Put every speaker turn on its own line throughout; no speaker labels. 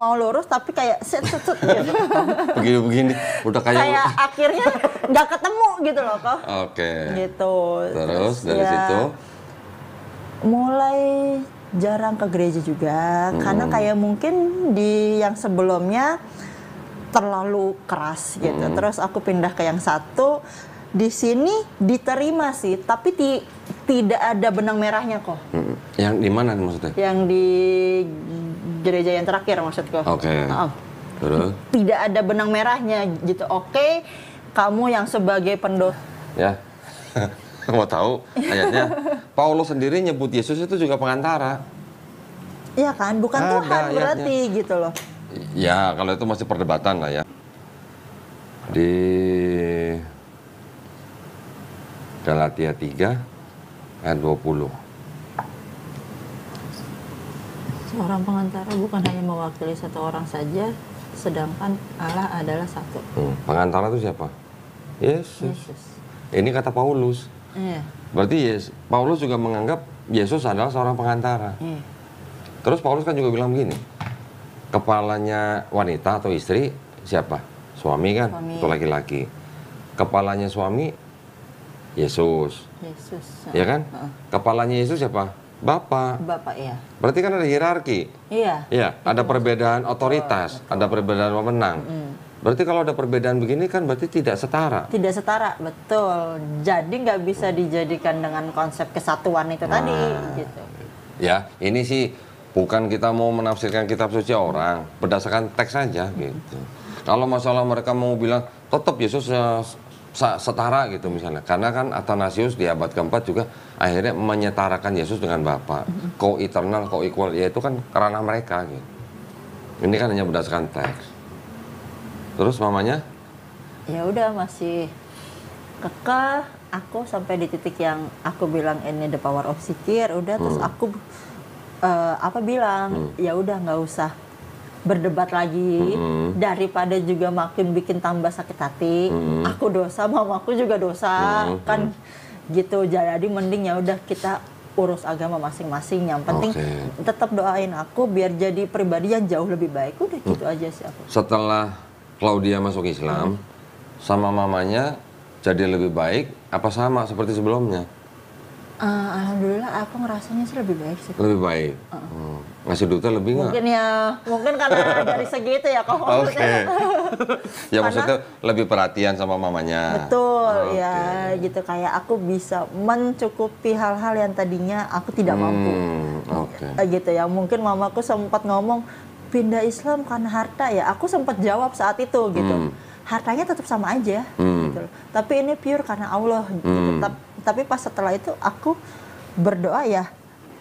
mau lurus tapi kayak set gitu.
Begini-begini, udah
Kayak akhirnya nggak ketemu gitu loh kok.
Oke.
Gitu.
Terus dari situ?
Mulai jarang ke gereja juga, karena kayak mungkin di yang sebelumnya terlalu keras gitu. Terus aku pindah ke yang satu, di sini diterima sih, tapi tidak ada benang merahnya kok.
Yang di mana maksudnya?
Yang di gereja yang terakhir maksudku.
Oke. Terus?
Tidak ada benang merahnya gitu. Oke, kamu yang sebagai pendosa.
Ya, mau tahu ayatnya? Paulus sendiri nyebut Yesus itu juga pengantara.
Iya kan, bukan Tuhan
ayatnya.
berarti gitu loh.
Ya, kalau itu masih perdebatan lah ya. Di Galatia 3 ayat 20.
Seorang pengantara bukan hanya mewakili satu orang saja, sedangkan Allah adalah satu.
Pengantara itu siapa? Yesus. Ini kata Paulus.
Iya.
Berarti Paulus juga menganggap Yesus adalah seorang pengantara.
Iya.
Terus Paulus kan juga bilang begini, kepalanya wanita atau istri siapa? Suami kan?
Suami.
Atau laki-laki. Kepalanya suami Yesus.
Yesus.
Ya kan? Kepalanya Yesus siapa? Bapak.
Bapak ya.
Berarti kan ada hierarki.
Iya.
Iya, ada perbedaan otoritas, ada perbedaan wewenang. Berarti kalau ada perbedaan begini kan berarti tidak setara.
Tidak setara, betul. Jadi nggak bisa dijadikan dengan konsep kesatuan itu tadi, gitu.
Ya, ini sih bukan kita mau menafsirkan kitab suci orang, berdasarkan teks saja gitu. Kalau masalah mereka mau bilang tetap Yesus setara gitu misalnya, karena kan Athanasius di abad keempat juga akhirnya menyetarakan Yesus dengan Bapa, co-eternal, co-equal, ya itu kan karena mereka gitu. Ini kan hanya berdasarkan teks. Terus mamanya?
Ya udah masih kekeh, aku sampai di titik yang aku bilang ini the power of zikir, udah terus aku bilang ya udah nggak usah berdebat lagi, daripada juga makin bikin tambah sakit hati. Aku dosa, mamaku juga dosa, kan gitu. Jadi mending ya udah kita urus agama masing-masing. Yang penting tetap doain aku biar jadi pribadi yang jauh lebih baik. Udah gitu aja sih aku.
Setelah Claudia masuk Islam, sama mamanya jadi lebih baik apa sama seperti sebelumnya?
Alhamdulillah aku ngerasanya sih lebih baik sih.
Lebih baik. Ngasih duitnya lebih nggak?
Mungkin karena dari segi itu ya kok.
Oke. Ya maksudnya lebih perhatian sama mamanya.
Betul, ya gitu, kayak aku bisa mencukupi hal-hal yang tadinya aku tidak mampu. Gitu ya. Mungkin mamaku sempat ngomong pindah Islam karena harta ya. Aku sempat jawab saat itu gitu. Hartanya tetap sama aja gitu. Tapi ini pure karena Allah gitu. Tapi pas setelah itu aku berdoa ya,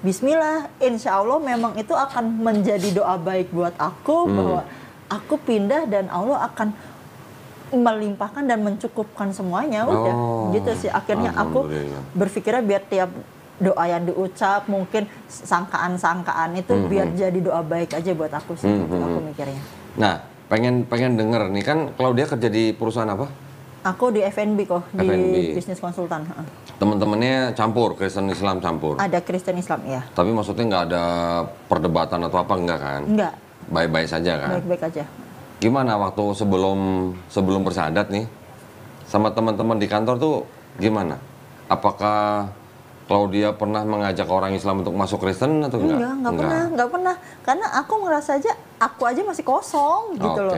bismillah, insya Allah memang itu akan menjadi doa baik buat aku, bahwa aku pindah dan Allah akan melimpahkan dan mencukupkan semuanya. Udah gitu sih. Akhirnya aku berpikirnya biar tiap doa yang diucap, mungkin sangkaan-sangkaan itu biar jadi doa baik aja buat aku sih. Aku mikirnya.
Nah, pengen denger nih, kan Claudia kerja di perusahaan apa?
Aku di F&B kok, di
F&B.
bisnis konsultan.
Teman-temannya campur, Kristen Islam campur?
Ada Kristen Islam, ya.
Tapi maksudnya nggak ada perdebatan atau apa, enggak kan?
Enggak.
Baik-baik saja kan?
Baik-baik aja.
Gimana waktu sebelum bersyahadat nih, sama teman-teman di kantor tuh gimana? Apakah Claudia pernah mengajak orang Islam untuk masuk Kristen atau enggak?
Enggak pernah. Karena aku ngerasa aja, aku aja masih kosong gitu loh.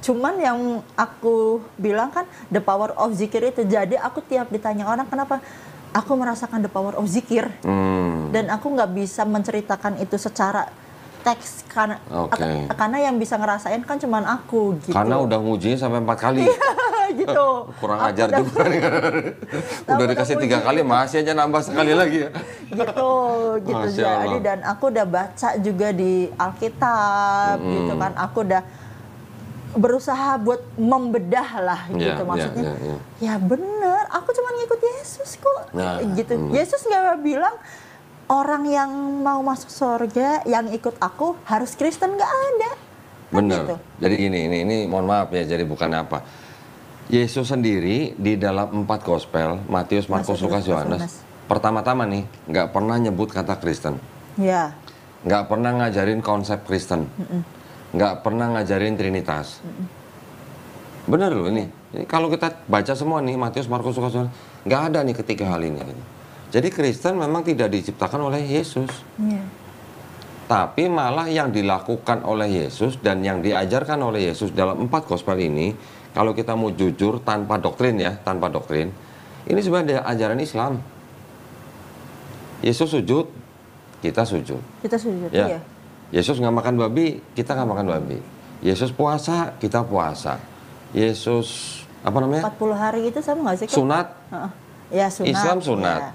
Cuman yang aku bilang kan, the power of zikir itu. Jadi aku tiap ditanya orang kenapa, aku merasakan the power of zikir. Dan aku nggak bisa menceritakan itu secara teks, karena yang bisa ngerasain kan cuman aku gitu.
Karena udah ngujinya sampai 4 kali.
Gitu.
Kurang ajar juga. Udah dikasih 3 kali, masih aja nambah sekali lagi ya.
Gitu jadi, dan aku udah baca juga di Alkitab gitu kan. Aku udah berusaha buat membedah lah gitu, maksudnya. Ya bener, aku cuma ngikut Yesus kok. Gitu. Yesus nggak bilang orang yang mau masuk surga yang ikut aku harus Kristen, nggak ada.
Bener.
Gitu.
Jadi ini mohon maaf ya, jadi bukan apa. Yesus sendiri di dalam 4 gospel, Matius, Markus, Lukas, Yohanes, pertama-tama nih nggak pernah nyebut kata Kristen.
Ya.
Nggak pernah ngajarin konsep Kristen. nggak pernah ngajarin Trinitas. Bener loh ini. Kalau kita baca semua nih, Matius, Markus, Lukas, nggak ada nih ketiga hal ini. Jadi Kristen memang tidak diciptakan oleh Yesus.
Iya.
Tapi malah yang dilakukan oleh Yesus dan yang diajarkan oleh Yesus dalam 4 gospel ini, kalau kita mau jujur tanpa doktrin ya, tanpa doktrin, ini sebenarnya ajaran Islam. Yesus sujud, kita sujud.
Kita sujud,
Ya.
iya.
Yesus nggak makan babi, kita nggak makan babi. Yesus puasa, kita puasa. Yesus apa namanya?
40 hari itu sama nggak sih? Kak?
Sunat.
Heeh. Ya, sunat.
Islam sunat.
Ya.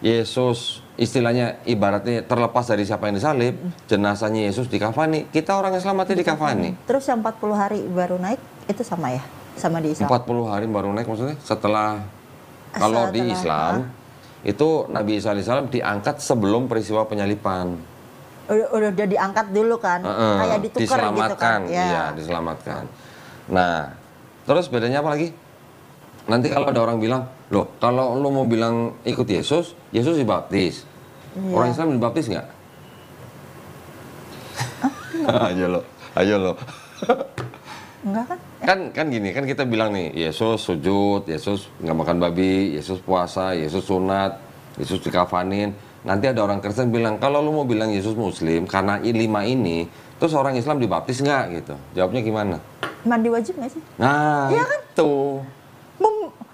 Yesus istilahnya ibaratnya terlepas dari siapa yang disalib, jenazahnya Yesus dikafani. Kita orang Islam mati dikafani.
Terus yang 40 hari baru naik itu sama ya? Sama di Islam.
40 hari baru naik maksudnya setelah kalau di Islam itu Nabi Isa alaihissalam diangkat sebelum peristiwa penyalipan.
Udah diangkat dulu kan? Kayak ditukar gitu
diselamatkan,
kan? Ya.
iya diselamatkan. Nah, terus bedanya apa lagi? Nanti kalau ada orang bilang, loh kalau lo mau bilang ikut Yesus, Yesus dibaptis.
Iya.
Orang Islam dibaptis nggak? Ayo lo.
Enggak kan?
Kan gini, kan kita bilang nih, Yesus sujud, Yesus nggak makan babi, Yesus puasa, Yesus sunat, Yesus dikafanin. Nanti ada orang Kristen bilang, kalau lu mau bilang Yesus Muslim, karena 5 ini, terus orang Islam dibaptis nggak gitu? Jawabnya gimana?
Mandi wajib nggak sih?
Nah,
Iya kan?
itu.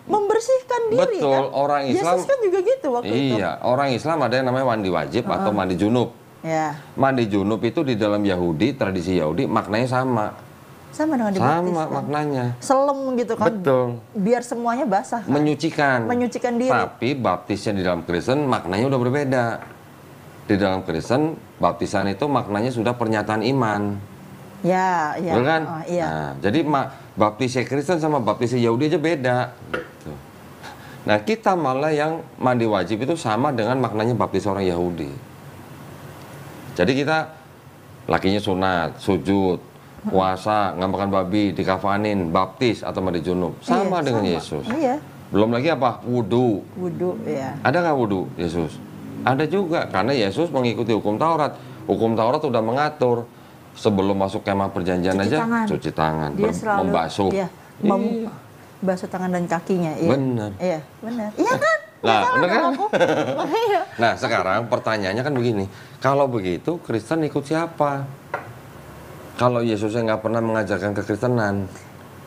Membersihkan diri
Betul,
kan?
orang Islam.
Yesus kan juga gitu waktu itu.
Iya, orang Islam ada yang namanya mandi wajib atau mandi junub.
Ya.
Mandi junub itu di dalam Yahudi, tradisi Yahudi, maknanya sama.
Sama dengan dibaptis.
Sama
kan?
maknanya.
Selem gitu kan?
Betul.
Biar semuanya basah kan?
Menyucikan
diri.
Tapi baptisnya di dalam Kristen maknanya udah berbeda. Di dalam Kristen baptisan itu maknanya sudah pernyataan iman.
Ya, ya.
Betul kan?
Oh, iya.
Nah, jadi baptisnya Kristen sama baptisnya Yahudi aja beda. Gitu. Nah, kita malah yang mandi wajib itu sama dengan maknanya baptis orang Yahudi. Jadi kita lakinya sunat, sujud, puasa, nggak makan babi, dikafanin, baptis atau mandi junub, sama dengan Yesus.
Iya.
Belum lagi apa? Wudu.
Wudu, ya.
Ada nggak wudu Yesus? Ada juga, karena Yesus mengikuti hukum Taurat. Hukum Taurat sudah mengatur sebelum masuk kemah perjanjian cuci tangan,
Dia selalu
membasuh.
Iya, basuh tangan dan kakinya. Iya.
Benar.
Iya, benar. Iya kan?
Nah, benar kan?
Iya.
Nah, sekarang pertanyaannya kan begini. Kalau begitu, Kristen ikut siapa? Kalau Yesusnya nggak pernah mengajarkan kekristenan.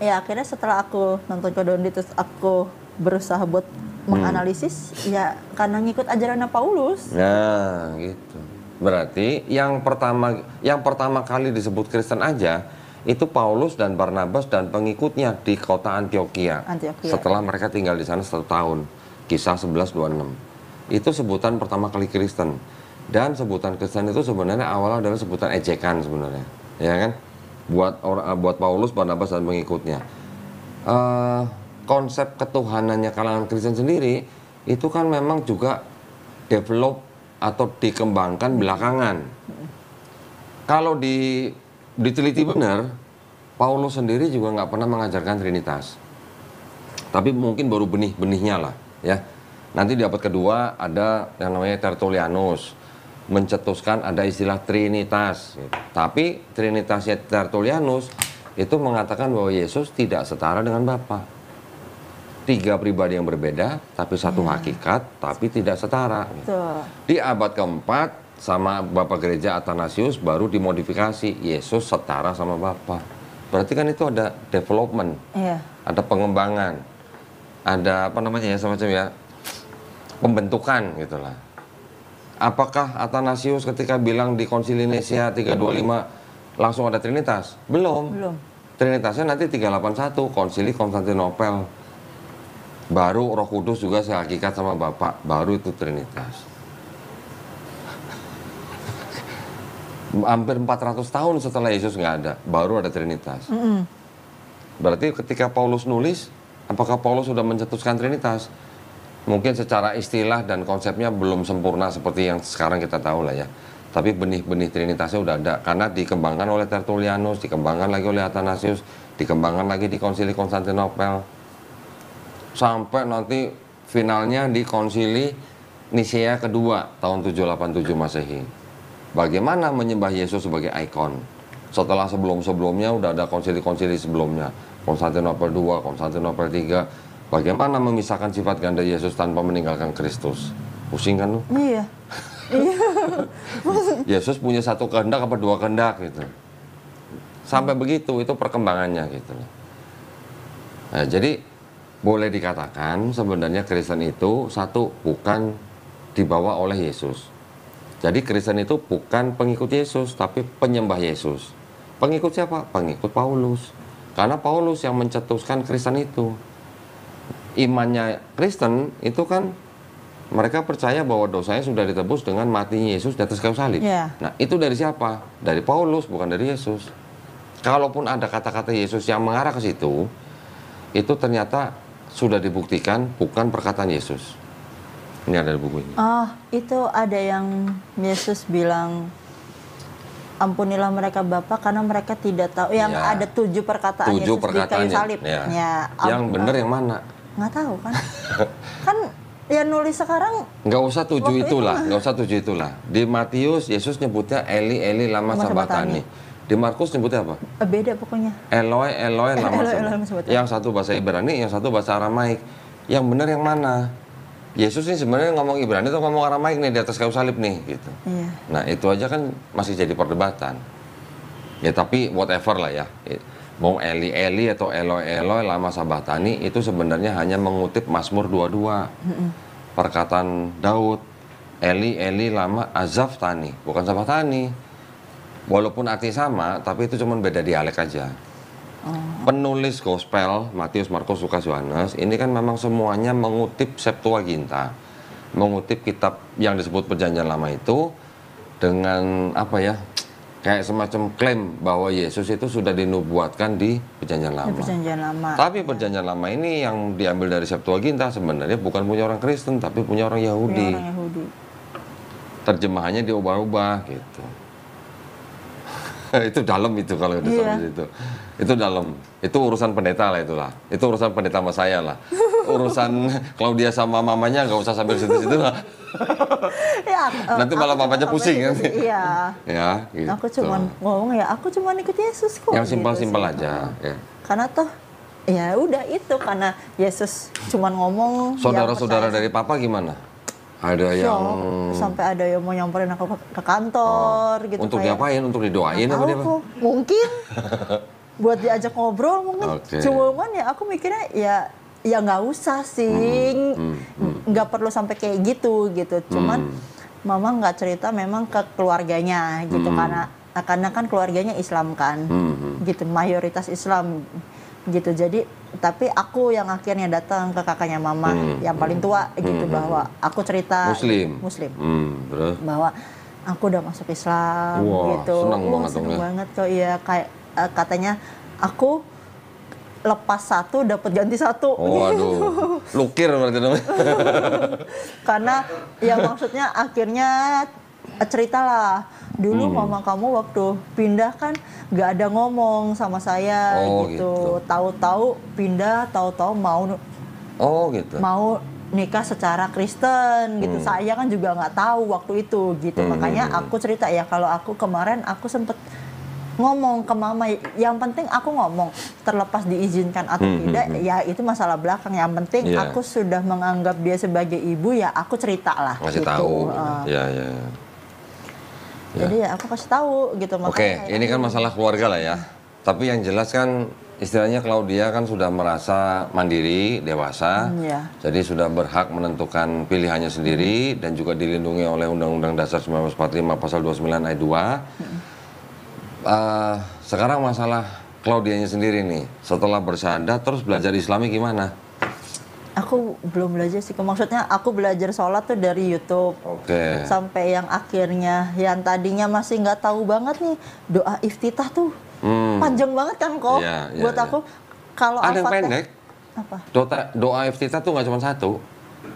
Ya, akhirnya setelah aku nonton Kodondi, terus aku berusaha buat menganalisis, ya karena ngikut ajarannya Paulus.
Nah, gitu. Berarti yang pertama kali disebut Kristen aja, itu Paulus dan Barnabas dan pengikutnya di kota Antioquia. Setelah mereka tinggal di sana 1 tahun. Kisah 11:26. Itu sebutan pertama kali Kristen. Dan sebutan Kristen itu sebenarnya awalnya adalah sebutan ejekan sebenarnya, ya kan? Buat Paulus, Barnabas dan pengikutnya. Konsep ketuhanannya kalangan Kristen sendiri itu kan memang juga develop atau dikembangkan belakangan. Kalau diteliti benar, Paulus sendiri juga nggak pernah mengajarkan Trinitas. Tapi mungkin baru benih-benihnya lah, ya. Nanti di abad kedua ada yang namanya Tertullianus mencetuskan ada istilah Trinitas. Gitu. Tapi Trinitasnya Tertullianus itu mengatakan bahwa Yesus tidak setara dengan Bapa. 3 pribadi yang berbeda, tapi satu hakikat, tapi tidak setara. Di abad keempat sama Bapak Gereja Athanasius baru dimodifikasi, Yesus setara sama Bapa. Berarti kan itu ada development, ada pengembangan, ada apa namanya ya semacam ya pembentukan gitulah. Apakah Athanasius ketika bilang di Konsili Nicea 325 langsung ada Trinitas? Belum. Trinitasnya nanti 381 Konsili Konstantinopel. Baru Roh Kudus juga sehakikat sama Bapa, baru itu Trinitas. Hampir 400 tahun setelah Yesus nggak ada, baru ada Trinitas. Berarti ketika Paulus nulis, apakah Paulus sudah mencetuskan Trinitas? Mungkin secara istilah dan konsepnya belum sempurna seperti yang sekarang kita tahu lah ya. Tapi benih-benih Trinitasnya udah ada, karena dikembangkan oleh Tertullianus, dikembangkan lagi oleh Athanasius, dikembangkan lagi di Konsili Konstantinopel. Sampai nanti finalnya di Konsili Nicea kedua tahun 787 Masehi. Bagaimana menyembah Yesus sebagai ikon. setelah sebelum-sebelumnya udah ada konsili-konsili sebelumnya. Konstantinopel II, Konstantinopel III. Bagaimana memisahkan sifat ganda Yesus tanpa meninggalkan Kristus? Pusing kan lu?
Iya. Iya.
Yesus punya satu kehendak apa dua kehendak gitu. Sampai begitu, itu perkembangannya gitu. Nah, jadi boleh dikatakan sebenarnya Kristen itu satu, bukan dibawa oleh Yesus. Jadi Kristen itu bukan pengikut Yesus, tapi penyembah Yesus. Pengikut siapa? Pengikut Paulus. Karena Paulus yang mencetuskan Kristen itu. Imannya Kristen itu kan mereka percaya bahwa dosanya sudah ditebus dengan matinya Yesus di atas kayu salib.
Yeah.
Nah, itu dari siapa? Dari Paulus, bukan dari Yesus. Kalaupun ada kata-kata Yesus yang mengarah ke situ, itu ternyata sudah dibuktikan bukan perkataan Yesus. Ini ada di buku ini.
Oh, itu ada yang Yesus bilang, ampunilah mereka Bapa karena mereka tidak tahu. Yang
Ya.
ada 7 perkataan
7
Yesus di kayu
perkataannya.
salib.
Ya. Yang benar yang mana?
Nggak tahu kan? Kan yang nulis sekarang
Nggak usah 7
waktu
itulah,
itu.
nggak usah 7 itulah. Di Matius Yesus nyebutnya Eli Eli lama
Lama
sabatani. Di Markus nyebutnya apa?
beda pokoknya.
Eloi Eloi lama
Eloi, lama
sabatani.
sabatani.
Yang satu bahasa Ibrani, yang satu bahasa Aramaik. Yang benar yang mana? Yesus ini sebenarnya ngomong Ibrani atau ngomong Aramaik nih di atas kayu salib nih gitu.
Iya.
Nah, itu aja kan masih jadi perdebatan. Ya tapi whatever lah ya. Mau Eli Eli atau Eloi Eloi lama sabatani itu sebenarnya hanya mengutip Mazmur 22. Perkataan Daud, Eli Eli lama azaftani, bukan sabatani. Walaupun arti sama, tapi itu cuma beda dialek aja. Penulis gospel Matius, Markus, Lukas, Yohanes ini kan memang semuanya mengutip Septuaginta, mengutip kitab yang disebut Perjanjian Lama itu dengan apa ya, kayak semacam klaim bahwa Yesus itu sudah dinubuatkan di Perjanjian Lama.
Di Perjanjian Lama.
Tapi Perjanjian Lama ini yang diambil dari Septuaginta sebenarnya bukan punya orang Kristen, tapi punya orang Yahudi.
Orang Yahudi.
Terjemahannya diubah-ubah gitu. Itu dalam itu kalau udah sampai situ. Itu dalam. Itu urusan pendeta lah itulah. Itu urusan pendeta sama saya lah. Urusan Claudia sama mamanya nggak usah sampai situ-situ lah.
Ya,
Nanti malah papanya pusing kan.
Iya.
Ya, gitu.
Aku cuman ngomong ya, aku cuman ikut Yesus kok.
Yang simpel-simpel
gitu sih.
aja. Ya.
Karena toh ya udah itu karena Yesus cuman ngomong.
Saudara-saudara
yang percaya.
dari papa gimana? Ada
Ya,
yang
sampai ada yang mau nyamperin aku ke kantor gitu.
untuk
kayak,
diapain? Untuk didoain
nggak
apa
tahu
dia? Bang?
kok. Mungkin buat diajak ngobrol mungkin.
Oke.
Cuman ya aku mikirnya ya nggak usah sih, nggak perlu sampai kayak gitu. Cuman mama nggak cerita memang ke keluarganya gitu karena kan keluarganya Islam kan, gitu mayoritas Islam gitu. Jadi tapi aku yang akhirnya datang ke kakaknya mama yang paling tua gitu bahwa aku cerita
Muslim. Terus?
Bahwa aku udah masuk Islam.
Wah,
gitu.
senang banget dong
Senang
ya.
banget kok ya kayak katanya aku lepas satu dapat ganti satu.
Oh, aduh. Lukir berarti dong.
Karena ya maksudnya akhirnya ceritalah dulu mama kamu waktu pindah kan nggak ada ngomong sama saya gitu. Tahu-tahu pindah, tahu-tahu mau nikah secara Kristen gitu. Saya kan juga nggak tahu waktu itu gitu. Makanya aku cerita ya kalau aku kemarin aku sempet ngomong ke mama, yang penting aku ngomong terlepas diizinkan atau tidak ya itu masalah belakang. Yang penting aku sudah menganggap dia sebagai ibu ya aku cerita lah.
Ngasih
gitu.
tahu. Ya.
Jadi ya aku kasih tahu gitu.
Oke, ini kan masalah keluarga lah ya. Tapi yang jelas kan istilahnya Claudia kan sudah merasa mandiri, dewasa. Jadi sudah berhak menentukan pilihannya sendiri dan juga dilindungi oleh Undang-Undang Dasar 1945 Pasal 29 ayat 2. Sekarang masalah Claudianya sendiri nih. Setelah bersyahadat terus belajar Islami gimana?
Aku belum belajar sih. Maksudnya aku belajar sholat tuh dari YouTube.
Oke.
Sampai yang akhirnya, yang tadinya masih nggak tahu banget nih doa iftitah tuh panjang banget kan kok. Buat aku kalau
ada yang pendek.
Apa?
Doa iftitah tuh nggak cuma satu.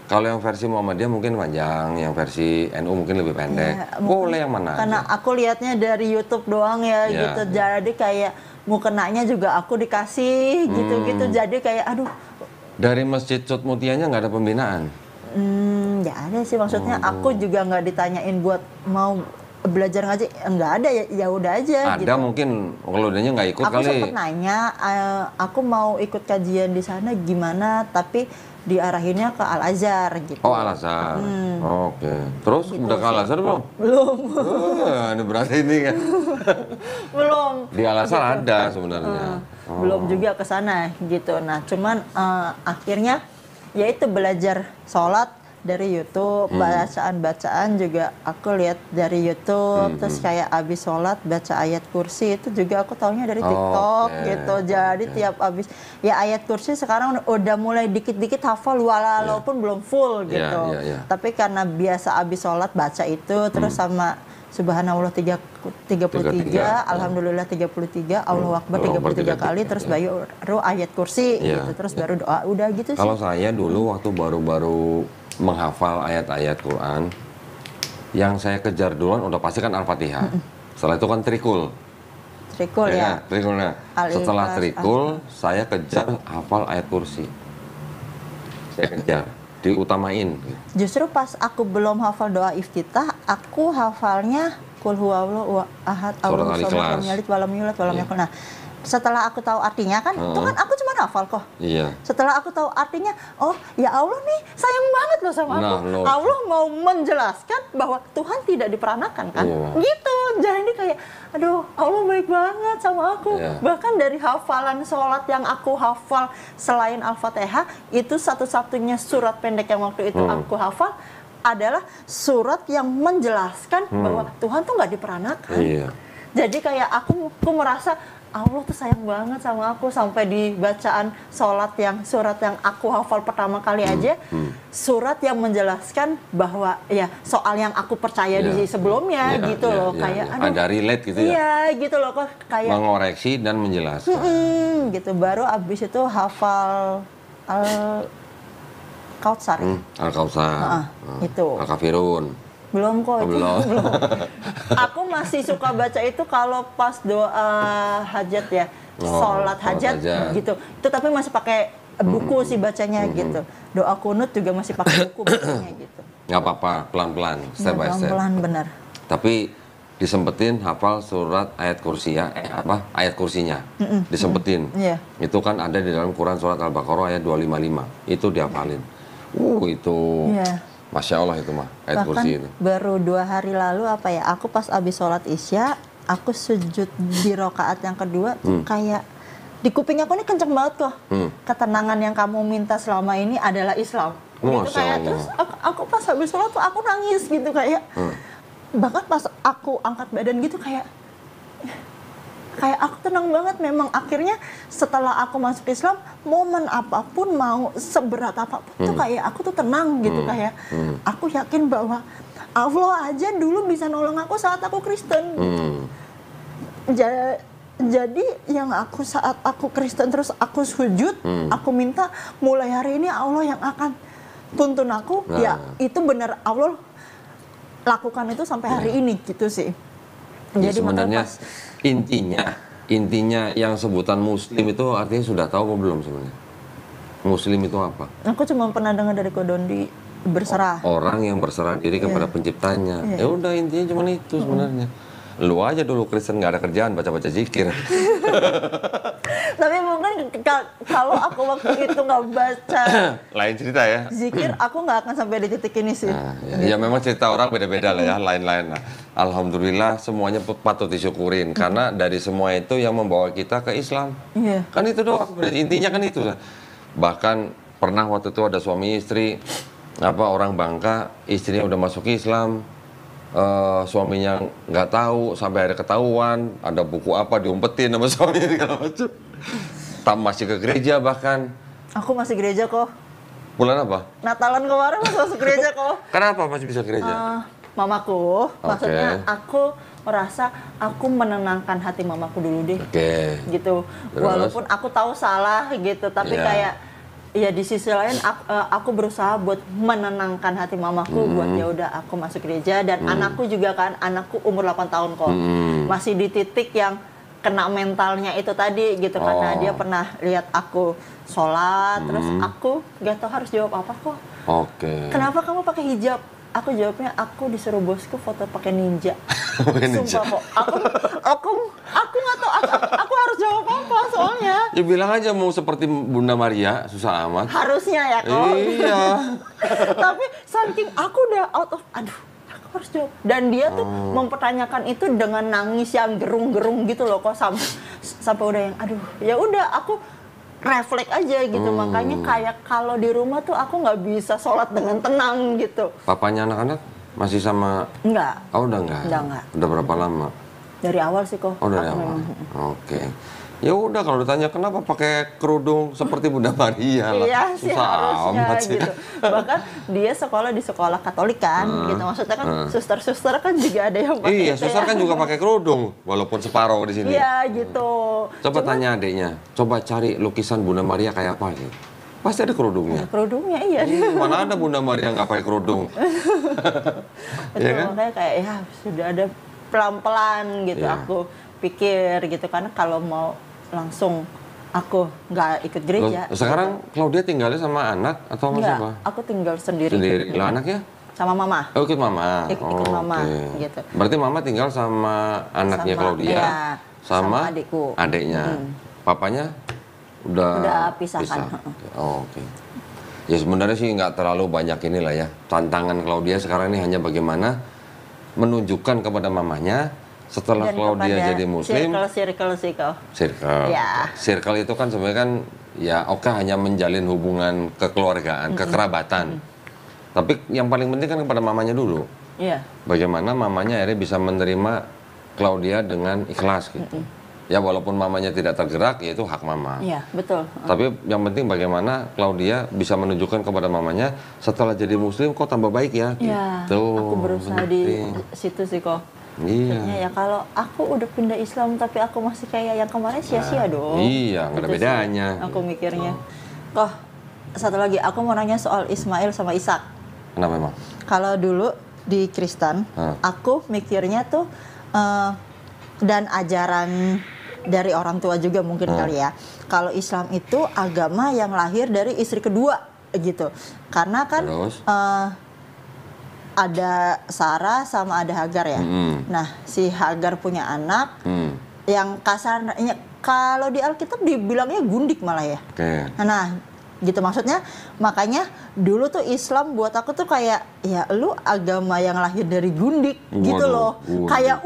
Kalau yang versi Muhammadiyah mungkin panjang, yang versi NU mungkin lebih pendek.
Ya,
boleh yang mana?
Karena
aja.
aku lihatnya dari YouTube doang ya gitu. Jadi kayak mukenanya juga aku dikasih gitu-gitu. Jadi kayak aduh.
Dari Masjid Sud Mutianya nggak ada pembinaan?
Ya ada sih, maksudnya aku juga nggak ditanyain buat mau belajar ngaji enggak ada, ya udah aja
Ada
gitu.
mungkin kalau dianya nggak ikut
Aku
kali.
sempet nanya, aku mau ikut kajian di sana gimana, tapi diarahinnya ke Al Azhar gitu.
Oh, Al Azhar. Oke. Terus
Gitu
udah ke Al Azhar belum?
Belum.
Ini berarti ini kan.
Belum.
Di Al Azhar ada sebenarnya.
Belum juga ke sana gitu. Nah, cuman akhirnya yaitu belajar sholat dari YouTube, bacaan-bacaan juga aku lihat dari YouTube, terus kayak abis sholat baca ayat kursi itu juga aku taunya dari TikTok gitu. Jadi tiap abis ya ayat kursi sekarang udah mulai dikit-dikit hafal walaupun belum full gitu. Tapi karena biasa abis sholat baca itu terus sama Subhanallah 33, Alhamdulillah 33, Allahu Akbar 33 kali, terus baru ayat kursi gitu, terus baru doa, udah gitu sih.
Kalau saya dulu waktu baru-baru menghafal ayat-ayat Quran, yang saya kejar duluan udah pasti kan Al-Fatihah. Setelah itu kan trikul.
Trikul ya.
Trikulnya. Setelah trikul, saya kejar hafal ayat kursi. Saya kejar, diutamain.
Justru pas aku belum hafal doa iftitah, aku hafalnya Qul huwallahu ahad, Allahu samad, lam yalid walam yulad walam yakul. Nah, setelah aku tahu artinya kan, itu kan aku cuma hafal kok.
Iya.
Setelah aku tahu artinya, oh ya Allah nih sayang banget loh sama aku. Allah mau menjelaskan bahwa Tuhan tidak diperanakan kan, gitu. Jadi kayak, aduh Allah baik banget sama aku. Bahkan dari hafalan sholat yang aku hafal selain Al-Fatihah, itu satu-satunya surat pendek yang waktu itu aku hafal adalah surat yang menjelaskan bahwa Tuhan tuh nggak diperanakan. Jadi kayak aku merasa Allah tuh sayang banget sama aku, sampai di bacaan surat yang aku hafal pertama kali aja, surat yang menjelaskan bahwa ya soal yang aku percaya di sebelumnya gitu loh, kayak aduh,
ada relate gitu ya.
Iya gitu loh, kok kayak
mengoreksi dan menjelaskan.
Gitu baru abis itu hafal Al-Kautsar.
Al-Kautsar.
Itu.
Al-Kafirun.
Belum kok,
belum.
Aku masih suka baca itu kalau pas doa hajat ya, sholat hajat gitu. Itu tapi masih pakai buku sih bacanya gitu. Doa kunut juga masih pakai buku bacanya gitu.
Nggak apa-apa, pelan-pelan, step by step.
Pelan-pelan benar.
Tapi disempetin hafal surat ayat kursi ya, ayat kursinya. Disempetin. Itu kan ada di dalam Quran surat Al-Baqarah ayat 255. Itu dihafalin. Itu. Masya Allah itu mah, ayat kursi itu.
Baru 2 hari lalu aku pas abis sholat isya, aku sujud di rokaat yang kedua, tuh kayak di kuping aku ini kenceng banget kok. Ketenangan yang kamu minta selama ini adalah Islam. Gitu kayak, terus aku pas habis sholat tuh aku nangis gitu kayak. Bahkan pas aku angkat badan gitu kayak aku tenang banget. Memang akhirnya setelah aku masuk Islam, momen apapun mau seberat apapun tuh kayak aku tuh tenang gitu, kayak aku yakin bahwa Allah aja dulu bisa nolong aku saat aku Kristen. Jadi yang saat aku Kristen terus aku sujud, aku minta mulai hari ini Allah yang akan tuntun aku. Ya itu benar, Allah lakukan itu sampai hari ini gitu sih.
Jadi sebenarnya intinya yang sebutan Muslim itu artinya sudah tahu apa belum sebenarnya? Muslim itu apa?
Aku cuma pernah dengar dari Kodondi, berserah.
Orang yang berserah diri kepada penciptanya. Ya udah, intinya cuma itu sebenarnya. Lu aja dulu Kristen nggak ada kerjaan baca-baca zikir.
Tapi mungkin kalau aku waktu itu nggak baca
lain cerita ya.
Zikir, aku nggak akan sampai di titik ini sih.
Ya memang cerita orang beda-beda lah ya, lain-lain lah. Alhamdulillah semuanya patut disyukurin karena dari semua itu yang membawa kita ke Islam. Kan itu doang. Intinya kan itu lah. Bahkan pernah waktu itu ada suami istri, orang Bangka, istrinya udah masuk Islam. Suaminya nggak tahu, sampai ada ketahuan, ada buku apa diumpetin sama suaminya segala macam. Masih ke gereja bahkan.
Aku masih gereja kok.
Bulan apa?
Natalan kemarin masuk gereja kok.
Kenapa masih bisa gereja?
Mamaku, maksudnya aku merasa aku menenangkan hati mamaku dulu deh. Gitu. Terus? Walaupun aku tahu salah gitu, tapi kayak ya di sisi lain aku berusaha buat menenangkan hati mamaku buat ya udah aku masuk gereja. Dan anakku juga kan, anakku umur 8 tahun kok. Masih di titik yang kena mentalnya itu tadi gitu, karena dia pernah lihat aku sholat, terus aku gak tahu harus jawab apa kok. Kenapa kamu pakai hijab? aku jawabnya aku disuruh bosku foto pakai ninja.
Pakai ninja.
Sumpah kok. Aku nggak tahu aku harus jawab apa soalnya.
Ya bilang aja mau seperti Bunda Maria, susah amat.
Harusnya ya kok.
Iya.
Tapi saking aku udah out of, aduh, aku harus jawab. Dan dia tuh mempertanyakan itu dengan nangis yang gerung-gerung gitu loh kok, sampai udah yang aduh, ya udah aku refleks aja gitu. Makanya kayak kalau di rumah tuh aku nggak bisa sholat dengan tenang gitu.
Papanya anak-anak masih sama?
Enggak.
Oh udah enggak?
Udah enggak.
Udah berapa lama?
Dari awal sih kok.
Oh dari awal. Oke. Ya udah kalau ditanya kenapa pakai kerudung seperti Bunda Maria lah.
Iya sih
susah
harusnya
amat sih.
gitu. Bahkan dia sekolah di sekolah Katolik kan, gitu. Maksudnya kan suster-suster kan juga ada yang pakai.
Iya,
itu
suster
ya.
kan juga pakai kerudung walaupun separuh di sini.
Iya gitu.
Coba tanya adiknya, coba cari lukisan Bunda Maria kayak apa gitu. Pasti ada kerudungnya.
Kerudungnya iya.
Mana ada Bunda Maria nggak pakai kerudung?
Betul,
Iya kan?
makanya kayak ya sudah ada pelan-pelan gitu.
Iya.
Aku pikir gitu, karena kalau mau langsung aku nggak ikut gereja.
Loh, sekarang Claudia tinggalnya sama anak atau sama
Enggak,
siapa?
aku tinggal sendiri.
Sendiri. Lah anaknya?
Sama mama.
Oh, ikut mama.
Ikut mama,
oke.
gitu.
Berarti mama tinggal sama anaknya
Sama-
Claudia,
iya,
sama
sama adikku.
adiknya. Papanya
Udah pisahkan.
Oh, oke. Ya sebenarnya sih nggak terlalu banyak inilah ya. Tantangan Claudia sekarang ini hanya bagaimana menunjukkan kepada mamanya setelah
Dan
Claudia
kepada
jadi Muslim.
circle sih kau.
Circle.
Ya.
Circle itu kan sebenarnya kan ya oke hanya menjalin hubungan kekeluargaan, kekerabatan. Tapi yang paling penting kan kepada mamanya dulu.
Iya.
Bagaimana mamanya akhirnya bisa menerima Claudia dengan ikhlas gitu. Ya walaupun mamanya tidak tergerak, ya itu hak mama.
Iya, betul.
Tapi yang penting bagaimana Claudia bisa menunjukkan kepada mamanya setelah jadi Muslim kok tambah baik ya.
Iya.
Gitu.
Aku berusaha di
Penting.
situ sih kok.
Iya.
Maksudnya ya kalau aku udah pindah Islam tapi aku masih kayak yang kemarin sia-sia dong.
Iya, nggak ada
Gitu sih
bedanya.
Aku mikirnya. Kok satu lagi aku mau nanya soal Ismail sama Ishak.
Kenapa emang?
Kalau dulu di Kristen, aku mikirnya tuh dan ajaran dari orang tua juga mungkin kali ya. Kalau Islam itu agama yang lahir dari istri kedua gitu. Karena kan
Terus?
ada Sarah sama ada Hagar ya. Nah, si Hagar punya anak yang kasarnya kalau di Alkitab dibilangnya gundik malah ya.
Oke.
Nah, gitu maksudnya. Makanya dulu tuh Islam buat aku tuh kayak ya lu agama yang lahir dari gundik gitu loh. Kayak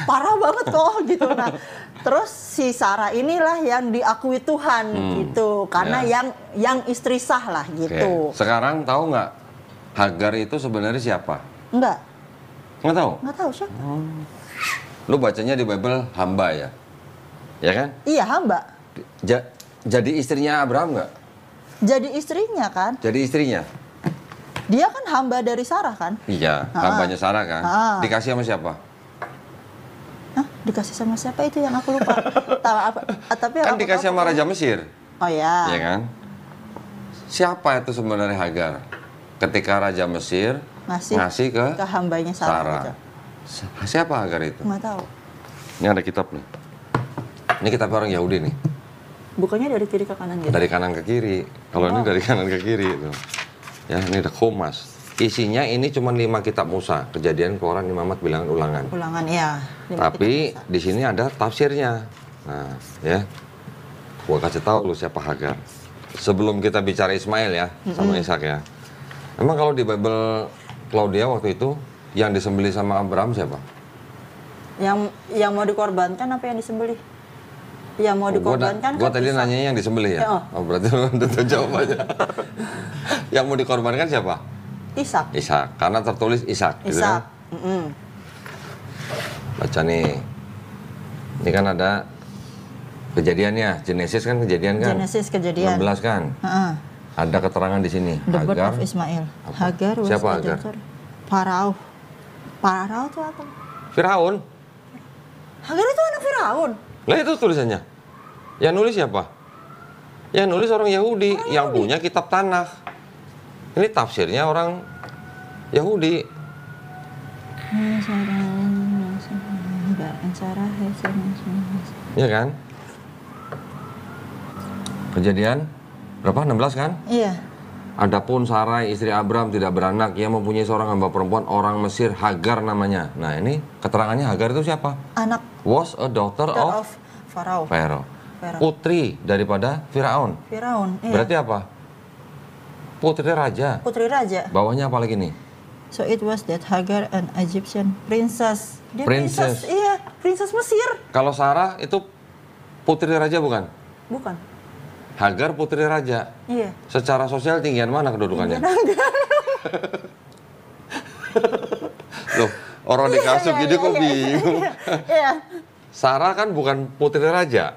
parah banget kok gitu. Nah, terus si Sarah inilah yang diakui Tuhan gitu. Karena yang istri sah lah gitu.
Oke. Sekarang tahu nggak Hagar itu sebenarnya siapa?
Enggak
Nggak tahu?
siapa.
Lu bacanya di Bible hamba ya? Ya kan?
Iya, hamba.
Jadi istrinya Abraham nggak?
Jadi istrinya kan.
Jadi istrinya?
Dia kan hamba dari Sarah kan.
Iya, hambanya Sarah kan? Dikasih sama siapa?
Hah? Dikasih sama siapa itu yang aku lupa. Tahu apa? Tapi
Kan
aku
dikasih
tahu
sama Raja Mesir.
Oh ya.
Iya kan? Siapa itu sebenarnya Hagar? Ketika Raja Mesir ngasih ke
hambanya Sarah. Gitu.
Siapa Hagar itu?
Nggak tahu.
Ini ada kitab nih. Ini kitab orang Yahudi nih.
Bukannya dari kiri ke kanan gitu.
Dari kanan ke kiri. Kalau ini dari kanan ke kiri itu. Ya, ini ada Komas. Isinya ini cuma 5 kitab Musa. Kejadian, Keluaran, Imamat, Bilangan, Ulangan.
Ulangan ya.
Tapi di sini ada tafsirnya. Nah, ya. Gua kasih tahu lu siapa Hagar. Sebelum kita bicara Ismail ya, sama Ishak ya. Emang kalau di Bible Claudia waktu itu yang disembelih sama Abraham siapa?
Yang mau dikorbankan apa yang disembelih? Yang mau dikorbankan
Gua
kan
tadi
Ishak.
nanyanya yang disembelih ya?
Ya,
Oh, berarti lu udah tahu jawabannya. Yang mau dikorbankan siapa?
Ishak.
Ishak, karena tertulis Ishak, gitu
Ishak.
kan? Baca nih. Ini kan ada kejadiannya, Genesis kan kejadian kan?
Genesis kejadian.
16 kan? Ada keterangan di sini.
The birth
Hagar.
of Ismail.
Apa?
Hagar was
Siapa
a
Hagar?
daughter. Farao. Farao itu apa?
Firaun.
Hagar itu anak Firaun.
Lah itu tulisannya. Yang nulis siapa? Yang nulis orang Yahudi, yang punya kitab Tanakh. Ini tafsirnya orang Yahudi. Iya kan? Kejadian berapa? 16 kan?
Iya.
Adapun Sarai istri Abram tidak beranak, ia mempunyai seorang hamba perempuan orang Mesir, Hagar namanya. Nah ini keterangannya Hagar itu siapa?
Anak
Was a daughter of
Pharaoh.
Pharaoh. Putri daripada Firaun.
Firaun. Iya.
Berarti apa? Putri raja.
Putri raja.
Bawahnya apa lagi nih?
So it was that Hagar, an Egyptian princess. Dia
Princess.
Iya, princess Mesir.
Kalau Sarah itu putri raja bukan?
Bukan.
Hagar putri raja.
Iya.
Secara sosial tinggian mana kedudukannya? Loh, orang dikasih gini kok bingung.
Iya.
Sarah kan bukan putri raja.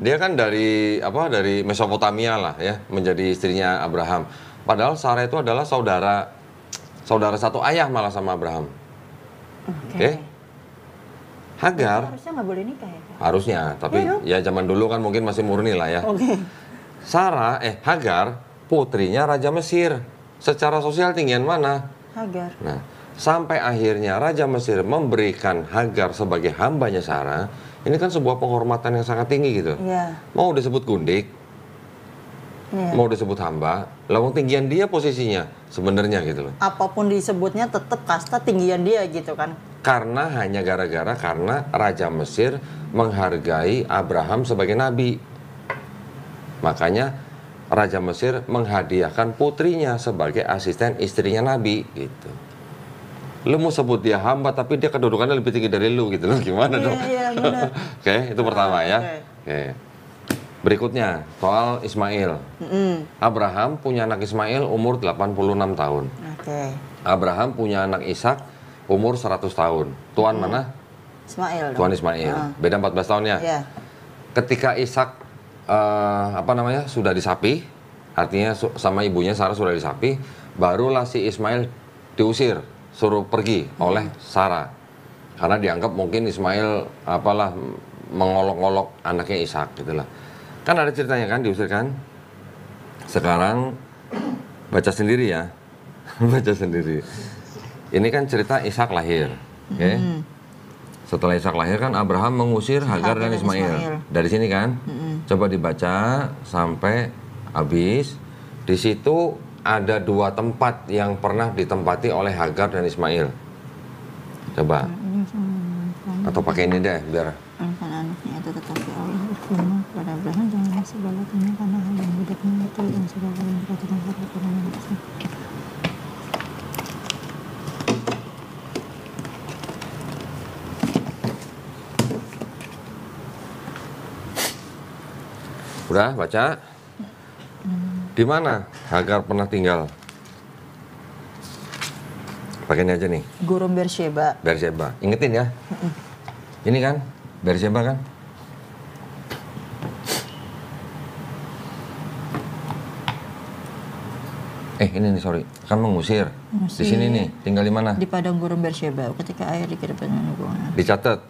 Dia kan dari dari Mesopotamia lah ya, menjadi istrinya Abraham. Padahal Sarah itu adalah saudara satu ayah malah sama Abraham. Oke. Hagar
harusnya nggak boleh nikah ya?
harusnya, tapi ya zaman dulu kan mungkin masih murni lah ya.
Oke.
Hagar putrinya Raja Mesir. Secara sosial tinggian mana?
Hagar.
Nah, sampai akhirnya Raja Mesir memberikan Hagar sebagai hambanya Sarah. Ini kan sebuah penghormatan yang sangat tinggi gitu.
Iya.
Mau disebut gundik, mau disebut hamba, lawang tinggian dia posisinya sebenarnya gitu loh.
Apapun disebutnya tetap kasta tinggian dia gitu kan.
Karena karena Raja Mesir menghargai Abraham sebagai nabi. Makanya Raja Mesir menghadiahkan putrinya sebagai asisten istrinya nabi gitu. Lu mau sebut dia hamba tapi dia kedudukannya lebih tinggi dari lu gitu loh. Gimana dong?
Iya, benar.
Oke, itu pertama ya. Oke. Berikutnya, soal Ismail. Abraham punya anak Ismail umur 86 tahun.
Oke.
Abraham punya anak Ishak umur 100 tahun. Tuan mana?
Ismail.
Tuan Ismail. Beda 14 tahun ya.
Iya.
Ketika Ishak sudah disapi, artinya sama ibunya Sarah sudah disapi, barulah si Ismail diusir, suruh pergi oleh Sarah. Karena dianggap mungkin Ismail mengolok-olok anaknya Ishak gitulah. Kan ada ceritanya kan, diusir kan. Sekarang baca sendiri ya. Baca sendiri. Ini kan cerita Ishak lahir. Oke. Setelah Ishak lahir kan Abraham mengusir Hagar dan Ismail. Dari sini kan. Coba dibaca sampai habis. Di situ ada 2 tempat yang pernah ditempati oleh Hagar dan Ismail. Coba. Atau pakai ini deh biar.
Anak-anaknya itu tetapi Allah berfirman kepada Abraham, janganlah segala tanya karena hal yang budaknya itu dan segala yang dikatakan kepada manusia.
Udah baca? Di mana Hagar pernah tinggal? Pakai ini aja nih.
Gurun Beersheba.
Beersheba. Ingetin ya. Ini kan Beersheba kan? Ini nih sorry. Kan mengusir. Di sini nih. Tinggal di mana?
Di padang gurun Beersheba. Ketika air dikirimkan hubungan.
Dicatat.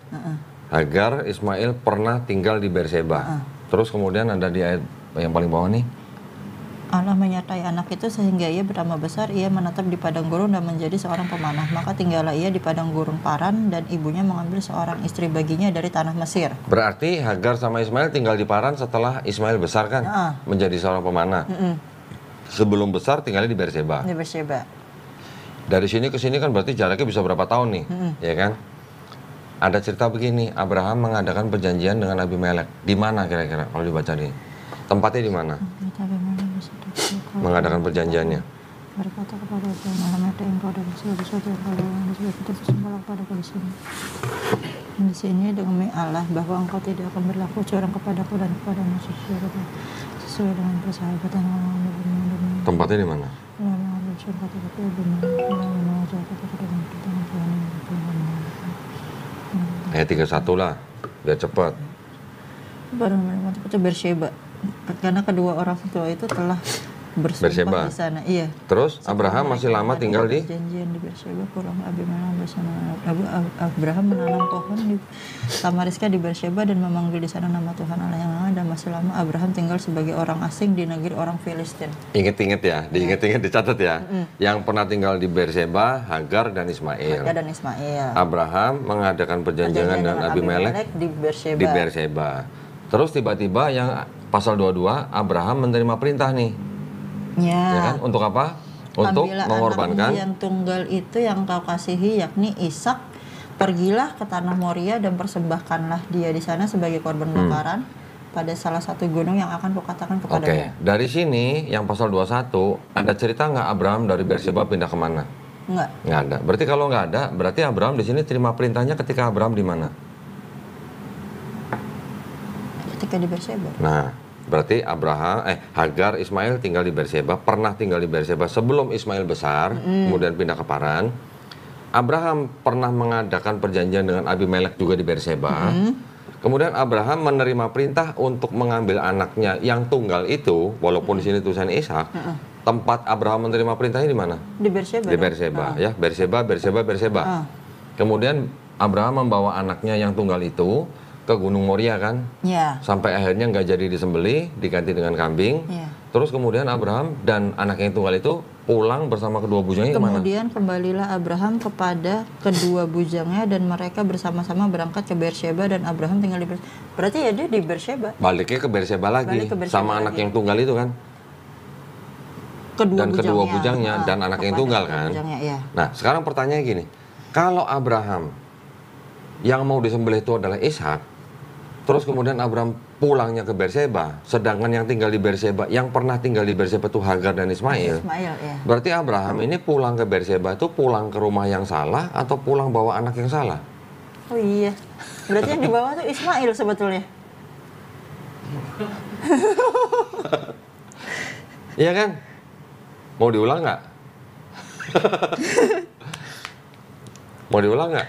Hagar Ismail pernah tinggal di Beersheba. Terus kemudian ada di ayat yang paling bawah nih.
Allah menyertai anak itu sehingga ia bertambah besar, ia menetap di padang gurun dan menjadi seorang pemanah. Maka tinggallah ia di padang gurun Paran dan ibunya mengambil seorang istri baginya dari tanah Mesir.
Berarti Hagar sama Ismail tinggal di Paran setelah Ismail besar kan? Menjadi seorang pemanah. Sebelum besar tinggalnya di Beersheba.
Di Beersheba.
Dari sini ke sini kan berarti jaraknya bisa berapa tahun nih, ya kan? Ada cerita begini, Abraham mengadakan perjanjian dengan Abimelek. Di mana kira-kira kalau dibaca nih? Tempatnya di mana? Mengadakan perjanjiannya.
Berkata kepada Abraham, malam ada engkau dan segala sesuatu yang kau lakukan disebut kita bersembahlah kepadaku di sini. Di sini demi Allah bahwa engkau tidak akan berlaku curang kepadaku dan kepada musuh sesuai dengan persahabatan yang mengambil.
Tempatnya di mana? Ayat 31 lah, biar cepat.
Baru itu Beersheba. Karena kedua orang tua itu telah bersumpah di sana. Iya.
Terus Abraham masih lama tinggal di
perjanjian di Beersheba. Pulang Abimelek bersama Abraham menanam pohon di Tamariska di Beersheba dan memanggil di sana nama Tuhan Allah yang ada. Masih lama Abraham tinggal sebagai orang asing di negeri orang Filistin.
Ingat-ingat ya, diingat-ingat dicatat ya. Yang pernah tinggal di Beersheba, Hagar dan Ismail.
Hagar dan Ismail.
Abraham mengadakan perjanjian dengan Abimelek di Beersheba. Terus tiba-tiba yang pasal 22 Abraham menerima perintah nih.
Ya.
kan? Untuk apa? Untuk
Ambillah
mengorbankan.
anakmu yang tunggal itu yang kau kasihi, yakni Ishak. Pergilah ke tanah Moria dan persembahkanlah dia di sana sebagai korban bakaran pada salah satu gunung yang akan kukatakan
Oke,
kepadanya.
dari sini yang pasal 21 ada cerita nggak Abraham dari Berseba pindah kemana?
Enggak.
Nggak ada. Berarti kalau nggak ada, berarti Abraham di sini terima perintahnya ketika Abraham di mana?
Ketika di Berseba.
Nah, berarti Hagar, Ismail tinggal di Berseba, pernah tinggal di Berseba sebelum Ismail besar, kemudian pindah ke Paran. Abraham pernah mengadakan perjanjian dengan Abimelek juga di Berseba. Kemudian Abraham menerima perintah untuk mengambil anaknya yang tunggal itu, walaupun di sini tulisannya Ishak. Tempat Abraham menerima perintahnya di mana?
Di Berseba.
Di Berseba, ya, Berseba. Kemudian Abraham membawa anaknya yang tunggal itu ke Gunung Moria kan,
Ya.
sampai akhirnya nggak jadi disembelih, diganti dengan kambing.
Ya.
Terus kemudian Abraham dan anaknya yang tunggal itu pulang bersama kedua bujangnya kemana?
Kemudian kembalilah Abraham kepada kedua bujangnya dan mereka bersama-sama berangkat ke Berseba dan Abraham tinggal di Berseba. Berarti ya dia di Berseba.
Baliknya ke Berseba lagi,
Balik ke Berseba
sama anak
lagi.
yang tunggal itu kan, kedua bujangnya dan anak yang
kepada
tunggal
kedua
kan.
bujangnya, ya.
Nah sekarang pertanyaannya gini, kalau Abraham yang mau disembelih itu adalah Ishak, terus kemudian Abraham pulangnya ke Berseba, sedangkan yang tinggal di Berseba, yang pernah tinggal di Berseba itu Hagar dan Ismail.
Ismail, ya.
Berarti Abraham ini pulang ke Berseba itu pulang ke rumah yang salah atau pulang bawa anak yang salah?
Oh iya. Berarti yang di bawah tuh Ismail sebetulnya.
Iya kan? Mau diulang nggak? Mau diulang nggak?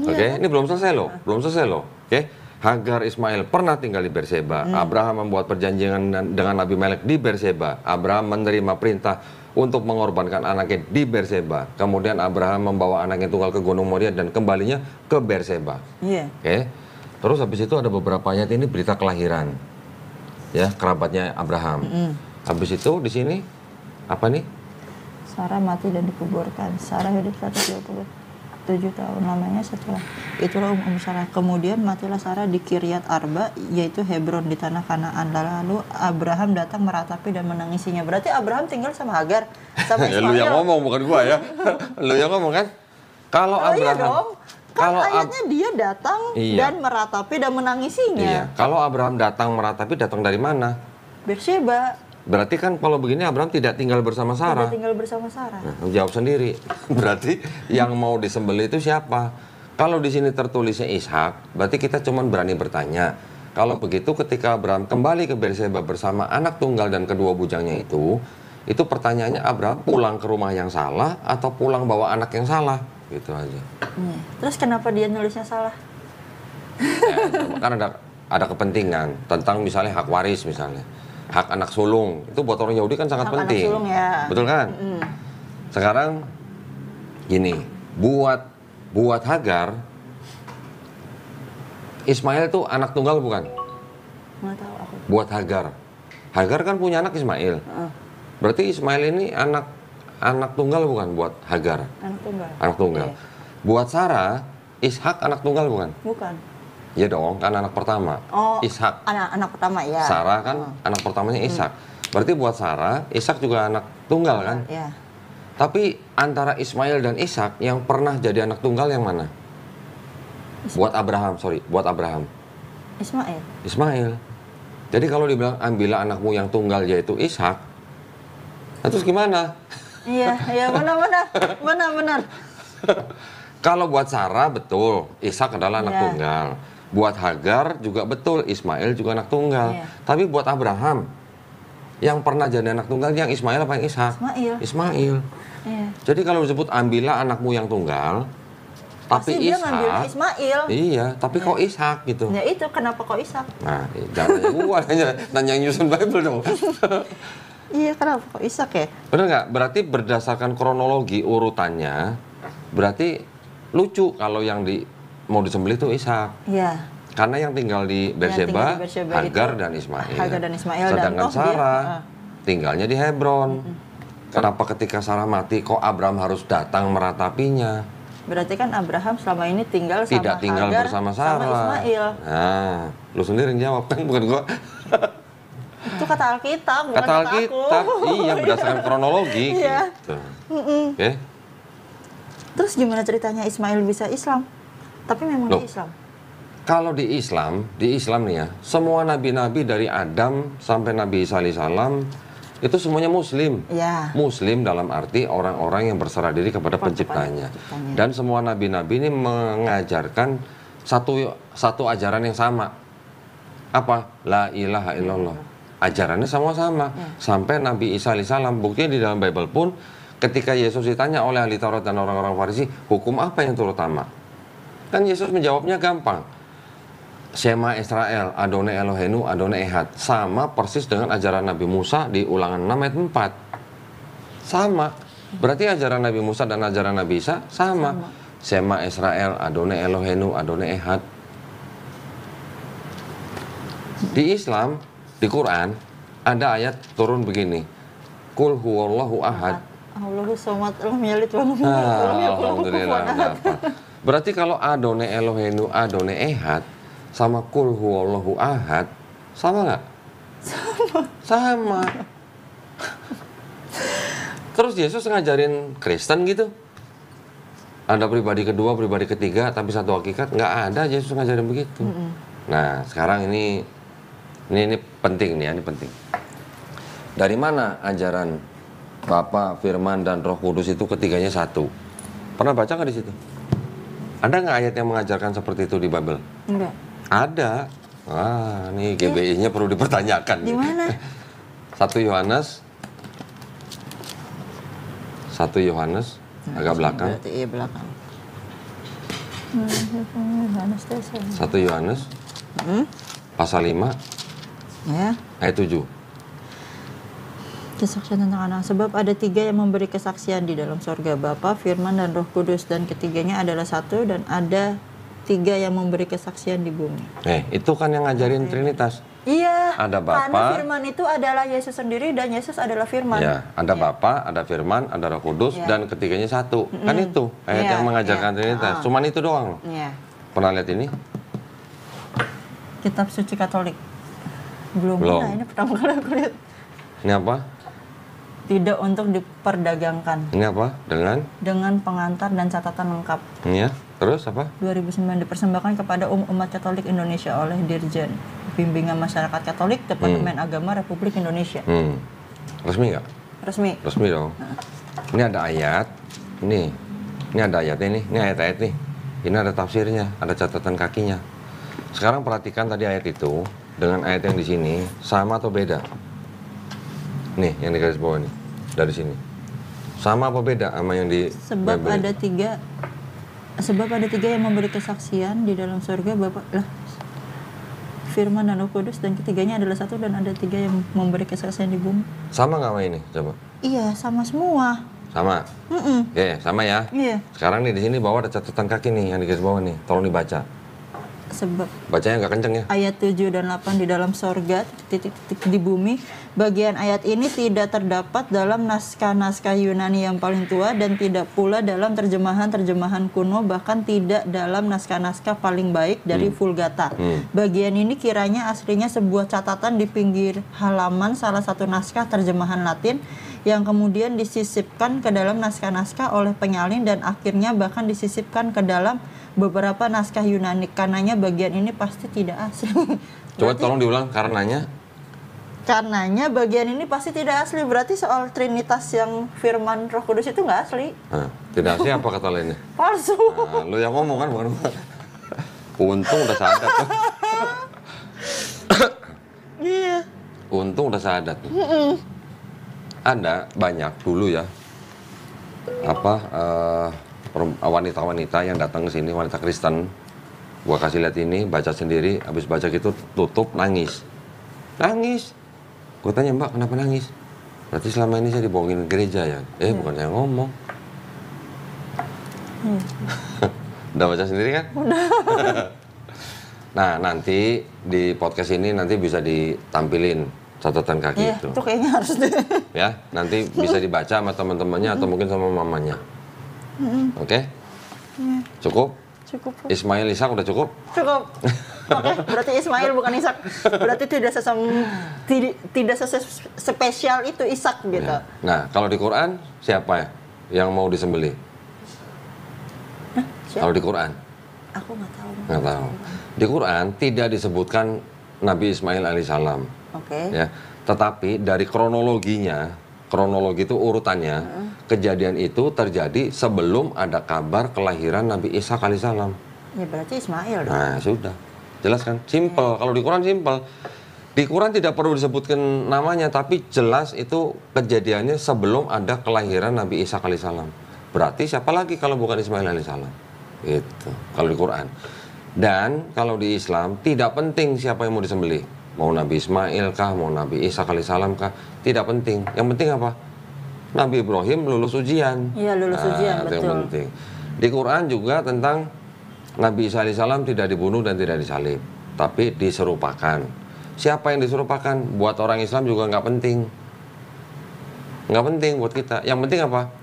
Oke, ini belum selesai loh. Oke, Hagar, Ismail pernah tinggal di Berseba. Abraham membuat perjanjian dengan Abimelek di Berseba. Abraham menerima perintah untuk mengorbankan anaknya di Berseba. Kemudian Abraham membawa anaknya tunggal ke Gunung Moria dan kembalinya ke Berseba.
Iya.
Oke, terus habis itu ada beberapa ayat ini berita kelahiran, ya, kerabatnya Abraham. Habis itu di sini apa nih?
Sarah mati dan dikuburkan. Sarah hidup 127 tahun lamanya setelah itulah Sarah. Kemudian matilah Sarah di Kiryat Arba, yaitu Hebron di tanah Kanaan. Lalu Abraham datang meratapi dan menangisinya. Berarti Abraham tinggal sama Hagar, sama
Ya,
Ismail.
lu yang ngomong bukan gua ya. Lu yang ngomong kan? Kalau
Oh iya
Abraham,
dong. Kan
kalau
ayatnya dia datang
Iya.
dan meratapi dan menangisinya.
iya, kalau Abraham datang meratapi, datang dari mana?
Berseba.
Berarti kan kalau begini Abraham tidak tinggal bersama Sarah.
Tidak tinggal bersama Sarah.
Nah, jawab sendiri. Berarti yang mau disembelih itu siapa? Kalau di sini tertulisnya Ishak, berarti kita cuma berani bertanya. Kalau begitu ketika Abraham kembali ke Berseba bersama anak tunggal dan kedua bujangnya itu pertanyaannya Abraham pulang ke rumah yang salah atau pulang bawa anak yang salah? Gitu aja.
Iya. Terus kenapa dia nulisnya salah?
Kan ada kepentingan tentang misalnya hak waris misalnya. Hak anak sulung itu buat orang Yahudi kan sangat
Hak anak
penting,
sulung, ya.
betul kan? Sekarang gini, buat Hagar, Ismail tuh anak tunggal bukan?
Nggak tahu aku.
Buat Hagar kan punya anak Ismail. Berarti Ismail ini anak tunggal bukan buat Hagar?
Anak tunggal.
Anak tunggal.
Iya.
Buat Sarah, Ishak anak tunggal bukan?
Bukan.
Iya dong, kan anak pertama.
Oh,
Ishak.
anak pertama ya.
Sarah kan anak pertamanya Ishak. Berarti buat Sarah, Ishak juga anak tunggal kan?
Ya.
Tapi antara Ismail dan Ishak yang pernah jadi anak tunggal yang mana? Buat Abraham.
Ismail.
Ismail. Jadi kalau dibilang ambillah anakmu yang tunggal yaitu Ishak, nah terus gimana?
Iya, benar.
Kalau buat Sarah betul, Ishak adalah anak
Iya.
tunggal. Buat Hagar juga betul, Ismail juga anak tunggal.
Iya.
Tapi buat Abraham, yang pernah jadi anak tunggal yang Ismail apa yang Ishak? Ismail.
Iya.
Jadi kalau disebut ambillah anakmu yang tunggal,
Pasti
tapi
dia ngambilnya
Ishak,
Ismail.
iya, tapi kok Ishak gitu.
Ya itu kenapa kok Ishak?
Nah, jangan nanya gua, nanya yang nyusun Bible dong.
Iya, kenapa kok Ishak ya?
Bener nggak? Berarti berdasarkan kronologi urutannya, berarti lucu kalau yang mau disembelih itu Ishak.
Iya.
Karena yang tinggal di Berseba,
tinggal di Berseba
Hagar
itu
dan Ismail.
Hagar dan Ismail, dan
Sedangkan
toh dia,
Sarah tinggalnya di Hebron. Kenapa ketika Sarah mati kok Abraham harus datang meratapinya?
Berarti kan Abraham selama ini tinggal sama
Tidak tinggal
Hagar,
bersama
sama
Sarah.
Ismail.
Nah, lu sendiri yang jawab kan, bukan gua.
Itu kata Alkitab, bukan
Kata
kata
Alkitab,
aku.
iya berdasarkan kronologi
Iya.
gitu. Oke.
Terus gimana ceritanya Ismail bisa Islam? Tapi memang
Loh.
dia Islam.
Kalau di Islam nih ya, semua nabi-nabi dari Adam sampai Nabi Isa alaihissalam itu semuanya Muslim.
Ya.
Muslim dalam arti orang-orang yang berserah diri kepada penciptanya. Dan semua nabi-nabi ini mengajarkan satu ajaran yang sama. Apa? La ilaha illallah. Ajarannya sama-sama. Sampai Nabi Isa alaihissalam. Buktinya di dalam Bible pun, ketika Yesus ditanya oleh ahli Taurat dan orang-orang Farisi, hukum apa yang terutama? Kan Yesus menjawabnya gampang. Shema Israel, Adonai Eloheinu, Adonai Ehad. Sama persis dengan ajaran Nabi Musa di Ulangan 6 ayat 4. Sama. Berarti ajaran Nabi Musa dan ajaran Nabi Isa sama. Shema Israel, Adonai Eloheinu, Adonai Ehad. Di Islam, di Quran, ada ayat turun begini. Qul huwallahu ahad.
Allahu somad, lam yalid wa lam yulad wa lam yakul lahu
Alhamdulillah.
kufuwan ahad.
Berarti kalau Adonai Eloheinu, Adonai Ehad sama Qul huwallahu ahad, sama nggak? Sama. Terus Yesus ngajarin Kristen gitu? Ada pribadi kedua, pribadi ketiga, tapi satu hakikat? Nggak ada Yesus ngajarin begitu. Nah, sekarang ini penting nih ya, ini penting. Dari mana ajaran Bapa, Firman, dan Roh Kudus itu ketiganya satu? Pernah baca nggak di situ? Ada nggak ayat yang mengajarkan seperti itu di Bible?
Enggak.
Ada. Wah, nih GBI-nya perlu dipertanyakan.
Di mana?
1 Yohanes agak belakang.
Berarti iya belakang.
1 Yohanes pasal 5
Ya.
ayat 7.
Kesaksian tentang anak. Sebab ada 3 yang memberi kesaksian di dalam sorga, Bapa, Firman, dan Roh Kudus. Dan ketiganya adalah satu, dan ada 3 yang memberi kesaksian di bumi.
Itu kan yang ngajarin Trinitas.
Iya.
Ada Bapa.
Karena Firman itu adalah Yesus sendiri dan Yesus adalah Firman.
Ya, ada Bapa, ada Firman, ada Roh Kudus, dan ketiganya satu. Kan itu ayat
Iya,
yang mengajarkan Trinitas. Cuman itu doang.
Iya.
Pernah lihat ini?
Kitab suci Katolik. Belum. Nah, ini pertama kali aku lihat.
Ini apa?
Tidak untuk diperdagangkan.
Ini apa?
Dengan pengantar dan catatan lengkap.
Ini ya. Terus apa?
2009 dipersembahkan kepada umat Katolik Indonesia oleh Dirjen Bimbingan Masyarakat Katolik Departemen Agama Republik Indonesia.
Resmi nggak?
Resmi.
Resmi dong. Ini ada ayat. Ini ada ayatnya nih. Ini ayat-ayat nih. Ini ada tafsirnya, ada catatan kakinya. Sekarang perhatikan tadi ayat itu dengan ayat yang di sini sama atau beda? Nih, yang di garis bawah nih. Dari sini. Sama apa beda sama yang di
Sebab
Bible
ada
itu?
3 yang memberi kesaksian di dalam surga, Bapak lah. Firman dan Roh Kudus, dan ketiganya adalah satu, dan ada 3 yang memberi kesaksian di bumi.
Sama nggak sama ini? Coba.
Iya, sama semua.
Sama. Oke, sama ya.
Iya.
Sekarang nih di sini bawah ada catatan kaki nih yang di garis bawah nih. Tolong dibaca.
Sebab
Bacanya nggak kenceng ya.
ayat 7 dan 8 di dalam sorga, titik-titik di bumi. Bagian ayat ini tidak terdapat dalam naskah-naskah Yunani yang paling tua, dan tidak pula dalam terjemahan-terjemahan kuno, bahkan tidak dalam naskah-naskah paling baik dari Vulgata. Bagian ini kiranya aslinya sebuah catatan di pinggir halaman salah satu naskah terjemahan Latin, yang kemudian disisipkan ke dalam naskah-naskah oleh penyalin, dan akhirnya bahkan disisipkan ke dalam beberapa naskah Yunani. Karenanya bagian ini pasti tidak asli.
Coba tolong diulang karenanya.
Karenanya bagian ini pasti tidak asli. Berarti soal Trinitas yang Firman Roh Kudus itu nggak asli.
Nah, tidak asli apa kata lainnya?
Palsu.
Nah, lu yang ngomong kan bukan gua. Untung udah sadar tuh.
Iya.
Untung udah sadar. Ada banyak dulu ya. Wanita-wanita yang datang ke sini, wanita Kristen. Gua kasih lihat ini, baca sendiri, habis baca gitu tutup nangis. Gue tanya, Mbak, kenapa nangis? Berarti selama ini saya dibohongin ke gereja ya? Bukan saya ngomong. Udah baca sendiri kan? Udah. Nah, nanti di podcast ini nanti bisa ditampilin catatan kaki itu.
Itu kayaknya harus deh.
Ya, nanti bisa dibaca sama teman-temannya atau mungkin sama mamanya. Oke? Cukup?
Cukup.
Ismail Ishak udah cukup?
Cukup. Oke, berarti Ismail bukan Ishak. Berarti tidak spesial itu Ishak gitu.
Ya. Nah, kalau di Quran siapa yang mau disembelih? Kalau di Quran?
Aku nggak tahu.
Nggak tahu. Di Quran tidak disebutkan Nabi Ismail alaihissalam.
Oke.
Ya, tetapi dari kronologi itu urutannya, kejadian itu terjadi sebelum ada kabar kelahiran Nabi Ishak alaihissalam.
Ya berarti Ismail dong.
Nah, sudah. Jelas kan? Simple. Kalau di Quran simple. Di Quran tidak perlu disebutkan namanya, tapi jelas itu kejadiannya sebelum ada kelahiran Nabi Ishak alaihissalam. Berarti siapa lagi kalau bukan Ismail alaihissalam? Itu kalau di Quran. Dan kalau di Islam tidak penting siapa yang mau disembelih. Mau Nabi Ismail kah, mau Nabi Ishak alaihissalam kah, tidak penting. Yang penting apa? Nabi Ibrahim lulus ujian.
Iya, lulus ujian,
Itu yang
betul.
penting. Di Quran juga tentang Nabi Isa alaihissalam tidak dibunuh dan tidak disalib, tapi diserupakan. Siapa yang diserupakan? Buat orang Islam juga nggak penting. Nggak penting buat kita. Yang penting apa?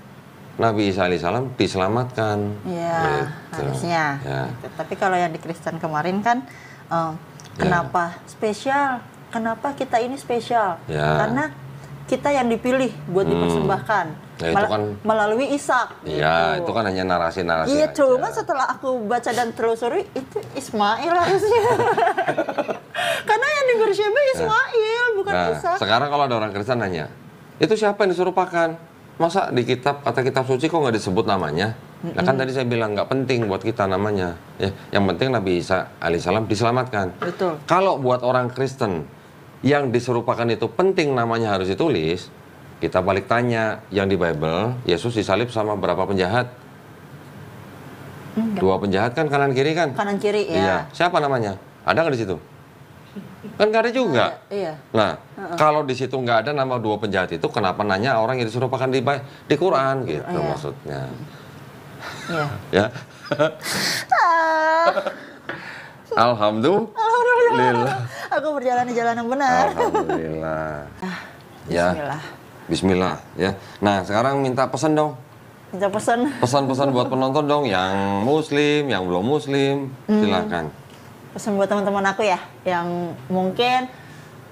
Nabi Isa alaihissalam diselamatkan.
Iya,
Gitu.
harusnya.
Ya.
Gitu. Tapi kalau yang di Kristen kemarin kan, kenapa spesial? Kenapa kita ini spesial?
Ya.
Karena kita yang dipilih buat dipersembahkan
Ya, itu kan-
melalui Ishak.
Iya,
gitu.
itu kan hanya narasi-narasi
Iya,
aja.
cuma setelah aku baca dan telusuri itu Ismail harusnya. Karena yang di Beersheba Ismail, bukan
Nah,
Ishak.
sekarang kalau ada orang Kristen nanya, itu siapa yang diserupakan? Masa di kata kitab suci kok nggak disebut namanya? Nah, kan tadi saya bilang nggak penting buat kita namanya. Ya, yang penting Nabi Isa alaihissalam diselamatkan.
Betul.
Kalau buat orang Kristen yang diserupakan itu penting namanya harus ditulis, kita balik tanya, yang di Bible Yesus disalib sama berapa penjahat?
Enggak.
2 penjahat kan kanan kiri kan?
Kanan kiri ya.
Iya. Siapa namanya? Ada nggak di situ? Kan nggak ada juga.
Iya.
Nah, kalau di situ nggak ada nama 2 penjahat itu, kenapa nanya orang yang diserupakan di Quran gitu
Iya.
maksudnya.
Iya.
Ya.
Ah,
Alhamdulillah.
aku berjalan di jalan yang benar.
Alhamdulillah. Ya.
Bismillah.
Bismillah ya. Nah, sekarang minta pesan dong.
Minta pesan.
Pesan-pesan buat penonton dong, yang muslim, yang belum muslim. Silakan.
Pesan buat teman-teman aku ya, yang mungkin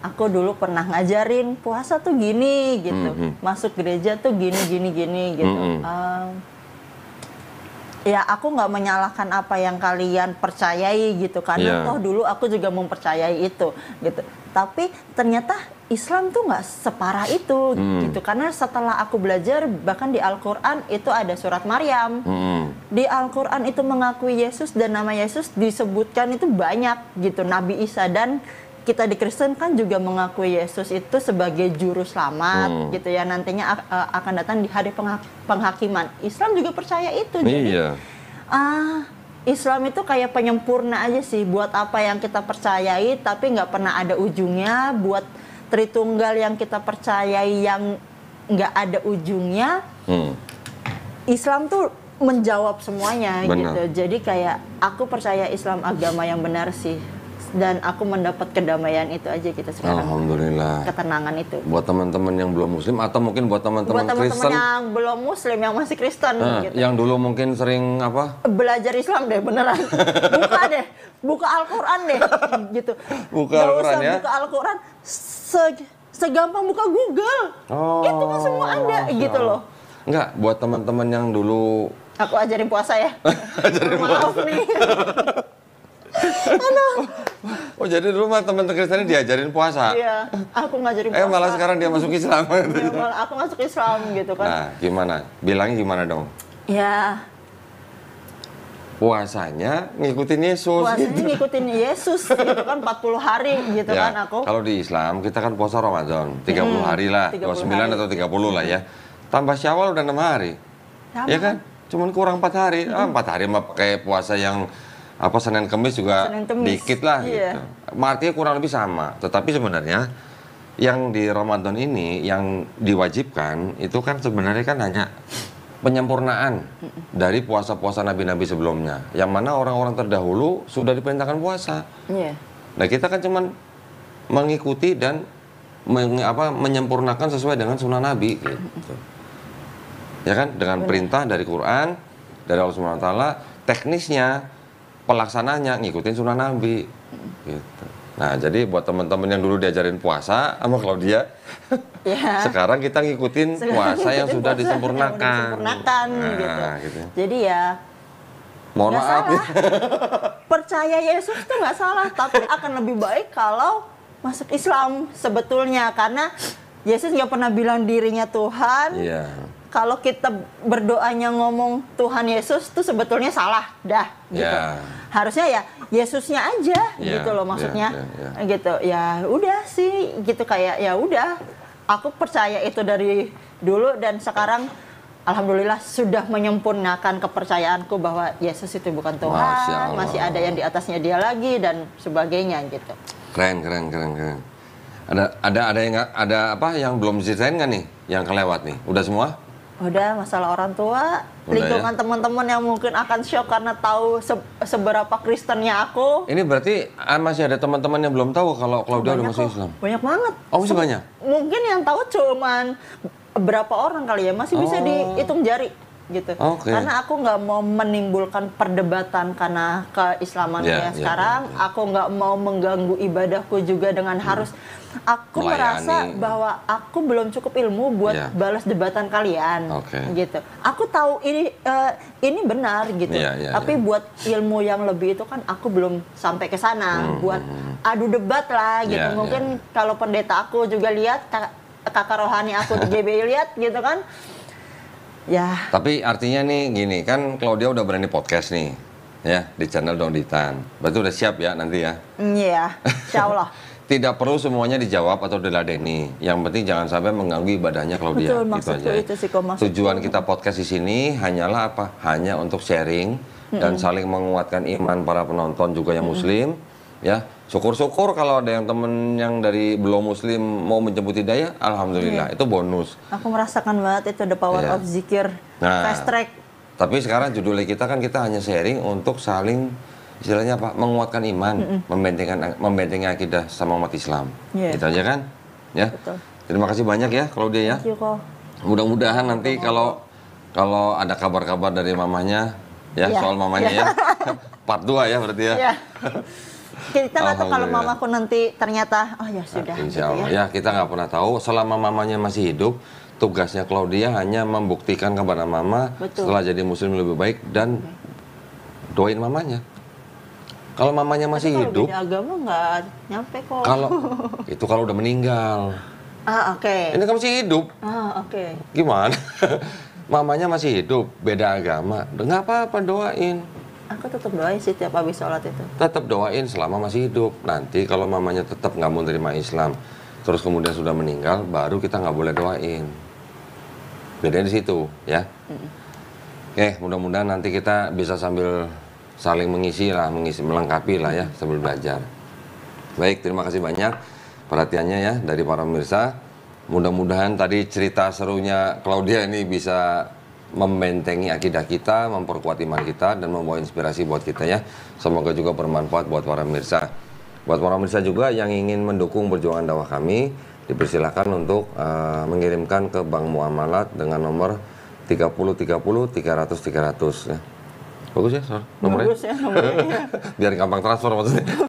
aku dulu pernah ngajarin puasa tuh gini gitu, masuk gereja tuh gini gitu. Ya aku nggak menyalahkan apa yang kalian percayai gitu, karena toh dulu aku juga mempercayai itu gitu. Tapi ternyata Islam tuh nggak separah itu gitu, karena setelah aku belajar bahkan di Al-Quran itu ada surat Maryam. Di Al-Quran itu mengakui Yesus dan nama Yesus disebutkan itu banyak gitu. Nabi Isa dan kita di Kristen kan juga mengakui Yesus itu sebagai juru selamat gitu ya, nantinya akan datang di hari penghakiman. Islam juga percaya itu. Jadi Islam itu kayak penyempurna aja sih buat apa yang kita percayai, tapi nggak pernah ada ujungnya. Buat Tritunggal yang kita percayai yang nggak ada ujungnya, Islam tuh menjawab semuanya. Gitu. Jadi kayak aku percaya Islam agama yang benar sih, dan aku mendapat kedamaian itu aja gitu sekarang.
Alhamdulillah.
Ketenangan itu.
Buat teman-teman yang belum muslim, atau mungkin buat teman-teman Kristen
yang belum muslim, yang masih Kristen gitu.
Yang dulu mungkin sering apa?
Belajar Islam deh beneran. Buka deh, buka Al-Quran deh gitu.
Buka
Gak
Al-Quran
usah
ya.
buka Al-Quran segampang buka Google. Itu kan semua ada gitu loh.
Enggak, buat teman-teman yang dulu
aku ajarin puasa ya. Maaf nih.
Oh, jadi dulu mah teman-teman Kristen diajarin puasa.
Iya, aku ngajarin puasa.
Malah sekarang dia masuk Islam.
Ya, malah aku masuk Islam gitu kan.
Nah, gimana? Bilangnya gimana dong?
Ya,
puasanya ngikutin Yesus.
Puasanya ngikutin Yesus gitu kan, 40 hari gitu
ya,
kan aku.
Kalau di Islam kita kan puasa Ramadan 30 hari lah, 29 hari. Atau 30 lah ya. Tambah Syawal udah 6 hari.
Sama.
Ya kan? Cuman kurang 4 hari. 4 hari mah pakai puasa yang apa Senin Kemis juga dikit lah gitu. Artinya kurang lebih sama. Tetapi sebenarnya yang di Ramadan ini yang diwajibkan itu kan sebenarnya kan hanya penyempurnaan dari puasa-puasa nabi-nabi sebelumnya, yang mana orang-orang terdahulu sudah diperintahkan puasa. Nah, kita kan cuman mengikuti dan menyempurnakan sesuai dengan sunnah nabi gitu. Ya kan, dengan perintah dari Quran, dari Allah Subhanahu wa taala, teknisnya, pelaksananya ngikutin sunnah nabi. Gitu. Nah, jadi buat teman-teman yang dulu diajarin puasa sama Claudia,
Ya.
sekarang kita ngikutin puasa yang sudah disempurnakan.
Gitu.
Gitu.
Jadi ya
Mohon
nggak
maaf
salah.
ya.
Percaya Yesus itu nggak salah, tapi akan lebih baik kalau masuk Islam sebetulnya, karena Yesus nggak pernah bilang dirinya Tuhan.
Iya.
Kalau kita berdoanya ngomong Tuhan Yesus tuh sebetulnya salah, dah gitu.
Ya.
Harusnya ya Yesusnya aja
Ya,
gitu loh maksudnya.
ya.
Gitu. Ya udah sih gitu, kayak ya udah. Aku percaya itu dari dulu dan sekarang alhamdulillah sudah menyempurnakan kepercayaanku bahwa Yesus itu bukan
Masya
Tuhan,
Allah.
masih ada yang di atasnya dia lagi dan sebagainya gitu.
Keren. Ada apa yang belum diceritain nggak nih? Yang kelewat nih? Udah semua?
Udah, masalah orang tua,
Udah
lingkungan
ya?
teman-teman yang mungkin akan shock karena tahu seberapa Kristennya aku.
Ini berarti masih ada teman-teman yang belum tahu kalau Claudia udah
Banyak
masuk
kok,
Islam.
banyak banget.
Oh, masih banyak?
Mungkin yang tahu cuman berapa orang kali ya, masih bisa dihitung jari gitu.
Oke.
Karena aku nggak mau menimbulkan perdebatan karena keislaman
Ya,
yang sekarang. Aku nggak mau mengganggu ibadahku juga dengan harus. Aku
Melayani.
merasa bahwa aku belum cukup ilmu buat
Ya.
balas debatan kalian,
Oke.
gitu. Aku tahu ini benar gitu.
Ya,
Tapi buat ilmu yang lebih itu kan aku belum sampai ke sana. Buat adu debat lah gitu.
Ya,
Mungkin kalau pendeta aku juga lihat, kakak rohani aku di GBI lihat gitu kan. Ya,
Tapi artinya nih gini, kan Claudia udah berani podcast nih, ya di channel Donditan. Berarti udah siap ya nanti ya.
iya, insya Allah.
Tidak perlu semuanya dijawab atau diladeni. Yang penting jangan sampai mengganggu ibadahnya Claudia.
Betul,
Gitu
maksudku
aja.
itu sih kok, maksudku.
Tujuan kita podcast di sini hanyalah apa? Hanya untuk sharing dan saling menguatkan iman para penonton juga yang Muslim. Ya, syukur-syukur kalau ada yang temen yang dari belum Muslim mau menjemput hidayah, alhamdulillah itu bonus.
Aku merasakan banget itu the power
Iya.
of zikir,
Nah.
fast track.
Tapi sekarang judulnya kita kan kita hanya sharing untuk saling istilahnya apa? Menguatkan iman, membentengi akidah sama umat Islam.
Iya.
Gitu aja kan? Ya.
Betul.
Terima kasih banyak ya Claudia ya.
Thank you kok.
Mudah-mudahan nanti kalau ada kabar-kabar dari mamanya ya
Iya.
soal mamanya
Iya.
ya. Part 2 ya berarti ya.
Iya. Kita nggak tahu kalau
Alhamdulillah.
mamaku nanti ternyata, oh ya sudah.
Insya
gitu
Allah
ya.
ya kita nggak pernah tahu. Selama mamanya masih hidup, tugasnya Claudia hanya membuktikan kepada mama
Betul.
setelah jadi muslim lebih baik dan doain mamanya. Kalau mamanya masih
Kalau
hidup,
beda agama nggak nyampe kok.
itu kalau udah meninggal.
Oke.
Ini kan masih hidup.
Oke.
Gimana? Mamanya masih hidup, beda agama. Nggak apa-apa doain.
Aku tetap doain sih tiap habis sholat itu.
Tetap doain selama masih hidup. Nanti kalau mamanya tetap nggak mau terima Islam, terus kemudian sudah meninggal, baru kita nggak boleh doain. Bedanya di situ, ya. Oke, mudah-mudahan nanti kita bisa sambil saling mengisi, melengkapi lah ya, sambil belajar. Baik, terima kasih banyak perhatiannya ya dari para pemirsa. Mudah-mudahan tadi cerita serunya Claudia ini bisa membentengi akidah kita, memperkuat iman kita, dan membawa inspirasi buat kita ya. Semoga juga bermanfaat buat para pemirsa. Buat para pemirsa juga yang ingin mendukung perjuangan dakwah kami, dipersilakan untuk mengirimkan ke Bank Muamalat dengan nomor 3030 300 300 ya. Bagus ya nomornya?
Bagus ya nomornya.
Biar gampang transfer maksudnya.